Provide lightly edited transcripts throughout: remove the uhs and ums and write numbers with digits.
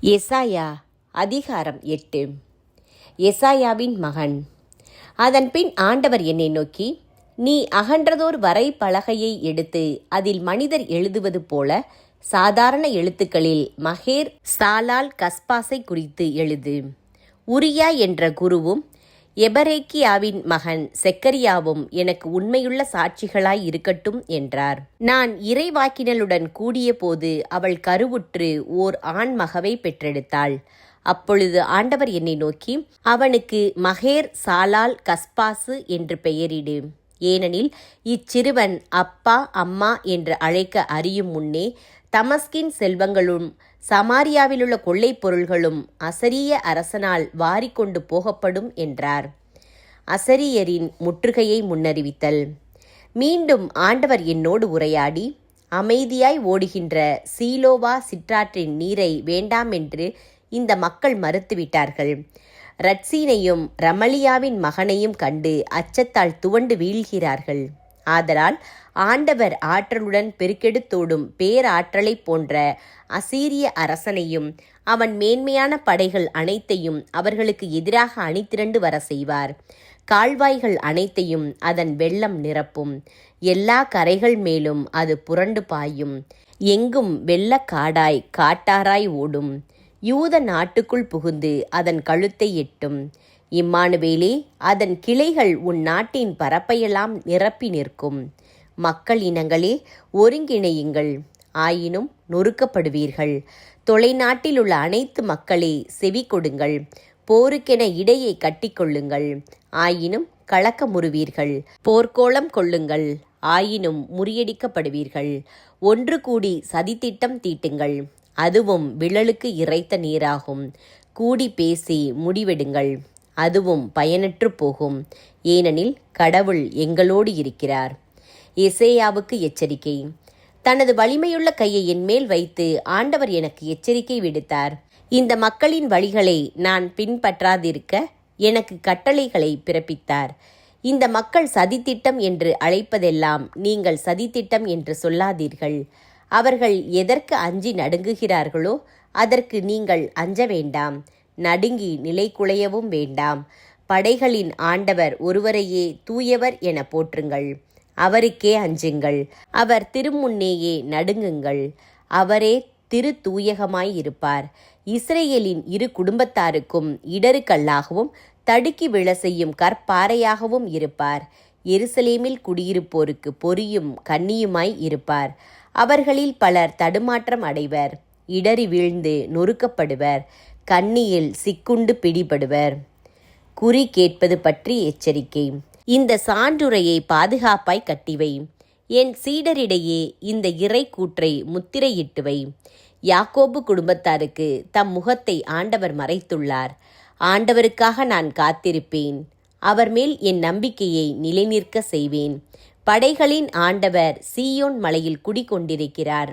எசாயா அதிகாரம் 8. எசாயாவின் மகன். அதன்பின் ஆண்டவர் என்னை நோக்கி, நீ அகன்றதோர் வரை பலகையை எடுத்து அதில் மனிதர் எழுதுவது போல சாதாரண எழுத்துக்களில் மகேர் சாலால் கஸ்பாஸை குறித்து எழுது. உரியா என்ற குருவும் எபரேக்கியாவின் மகன் செக்கரியாவும் எனக்கு உண்மையுள்ள சாட்சிகளாய் இருக்கட்டும் என்றார். நான் இறைவாக்கினலுடன் கூடிய போது அவள் கருவுற்று ஓர் ஆண் மகவை பெற்றெடுத்தாள். அப்பொழுது ஆண்டவர் என்னை நோக்கி, அவனுக்கு மகேர் சாலால் கஸ்பாசு என்று பெயரிடு. ஏனெனில் இச்சிறுவன் அப்பா அம்மா என்று அழைக்க அறியும் முன்னே தமஸ்கின் செல்வங்களும் சமாரியாவிலுள்ள கொள்ளைப் பொருள்களும் அசரிய அரசனால் வாரிக்கொண்டு போகப்படும் என்றார். அசரியரின் முற்றுகையை முன்னறிவித்தல். மீண்டும் ஆண்டவர் என்னோடு உரையாடி, அமைதியாய் ஓடுகின்ற சீலோவா சிற்றாற்றின் நீரை வேண்டாமென்று இந்த மக்கள் மறுத்துவிட்டார்கள். ரட்சீனையும் ரமலியாவின் மகனையும் கண்டு அச்சத்தால் துவண்டு வீழ்கிறார்கள். ஆதலால் ஆண்டவர் ஆற்றலுடன் பெருக்கெடுத்தோடும் பேராற்றலைப் போன்ற அசீரிய அரசனையும் அவன் மேன்மையான படைகள் அனைத்தையும் அவர்களுக்கு எதிராக அணிதிரண்டு வர செய்வார். கால்வாய்கள் அனைத்தையும் அதன் வெள்ளம் நிரப்பும். எல்லா கரைகள் மேலும் அது புரண்டு பாயும். எங்கும் வெள்ளக்காடாய் காட்டாராய் ஓடும். யூத நாட்டுக்குள் புகுந்து அதன் கழுத்தை எட்டும். இம்மானுவேலே, அதன் கிளைகள் உன் நாட்டின் பரப்பையெல்லாம் நிரப்பி நிற்கும். மக்கள் இனங்களே, ஒருங்கிணையுங்கள், ஆயினும் நொறுக்கப்படுவீர்கள். தொலைநாட்டில் உள்ள அனைத்து மக்களே, செவி கொடுங்கள். போருக்கென இடையை கட்டிக்கொள்ளுங்கள், ஆயினும் கலக்கமுறுவீர்கள். போர்க்கோளம் கொள்ளுங்கள், ஆயினும் முறியடிக்கப்படுவீர்கள். ஒன்று கூடி சதித்திட்டம் தீட்டுங்கள், அதுவும் விழலுக்கு இறைத்த நீராகும். கூடி பேசி முடிவெடுங்கள், அதுவும் பயனற்று போகும். ஏனெனில் கடவுள் எங்களோடு இருக்கிறார். எசேயாவுக்கு எச்சரிக்கை. தனது வலிமையுள்ள கையை என் மேல் வைத்து ஆண்டவர் எனக்கு எச்சரிக்கை விடுத்தார். இந்த மக்களின் வழிகளை நான் பின்பற்றாதிருக்க எனக்கு கட்டளைகளை பிறப்பித்தார். இந்த மக்கள் சதித்திட்டம் என்று அழைப்பதெல்லாம் நீங்கள் சதித்திட்டம் என்று சொல்லாதீர்கள். அவர்கள் எதற்கு அஞ்சி நடுங்குகிறார்களோ அதற்கு நீங்கள் அஞ்ச வேண்டாம். நடுங்கி நிலை குலையவும் வேண்டாம். படைகளின் ஆண்டவர் ஒருவரையே தூயவர் என போற்றுங்கள். அவருக்கே அஞ்சுங்கள். அவர் திருமுன்னேயே நடுங்குங்கள். அவரே திரு தூயகமாய் இருப்பார். இஸ்ரேலின் இரு குடும்பத்தாருக்கும் இடறுகல்லாகவும் தடுக்கி விழ செய்யும் கற்பாறையாகவும் இருப்பார். எருசலேமில் குடியிருப்போருக்கு பொறியும் கண்ணியுமாய் இருப்பார். அவர்களில் பலர் தடுமாற்றம் அடைவர், இடறி வீழ்ந்து நொறுக்கப்படுவர், கண்ணியில் சிக்குண்டு பிடிபடுவர். குறி கேட்பது பற்றி எச்சரிக்கை. இந்த சான்றுரையை பாதுகாப்பாய் கட்டிவை. என் சீடரிடையே இந்த இறை கூற்றை முத்திரையிட்டுவை. யாக்கோபு குடும்பத்தாருக்கு தம் முகத்தை ஆண்டவர் மறைத்துள்ளார். ஆண்டவருக்காக நான் காத்திருப்பேன். அவர் மேல் என் நம்பிக்கையை நிலைநிற்க செய்வேன். படைகளின் ஆண்டவர் சீயோன் மலையில் குடிகொண்டிருக்கிறார்.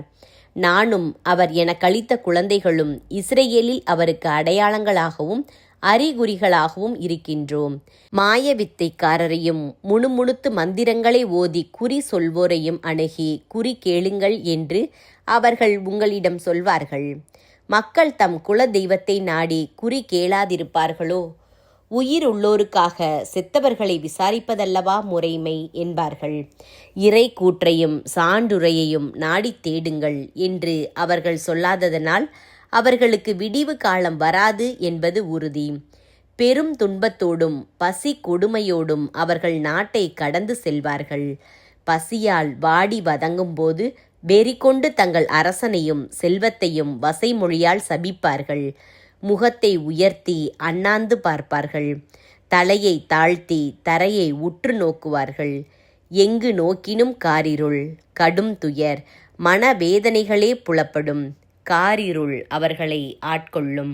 நானும் அவர் எனக்களித்த குழந்தைகளும் இஸ்ரேலில் அவருக்கு அடையாளங்களாகவும் அறிகுறிகளாகவும் இருக்கின்றோம். மாய வித்தைக்காரரையும் முணுமுணுத்து மந்திரங்களை ஓதி குறி சொல்வோரையும் அணுகி குறி கேளுங்கள் என்று அவர்கள் உங்களிடம் சொல்வார்கள். மக்கள் தம் குல தெய்வத்தை நாடி குறி கேளாதிருப்பார்களோ? உயிர் உள்ளோருக்காக செத்தவர்களை விசாரிப்பதல்லவா முறைமை என்பார்கள். இறை கூற்றையும் சான்றுரையையும் நாடி தேடுங்கள் என்று அவர்கள் சொல்லாததனால் அவர்களுக்கு விடிவு காலம் வராது என்பது உறுதி. பெரும் துன்பத்தோடும் பசி கொடுமையோடும் அவர்கள் நாட்டை கடந்து செல்வார்கள். பசியால் வாடி வதங்கும்போது வெறி கொண்டு தங்கள் அரசனையும் செல்வத்தையும் வசைமொழியால் சபிப்பார்கள். முகத்தை உயர்த்தி அண்ணாந்து பார்ப்பார்கள். தலையை தாழ்த்தி தரையை உற்று நோக்குவார்கள். எங்கு நோக்கினும் காரிருள், கடும் துயர், மனவேதனைகளே புலப்படும். காரிருள் அவர்களை ஆட்கொள்ளும்.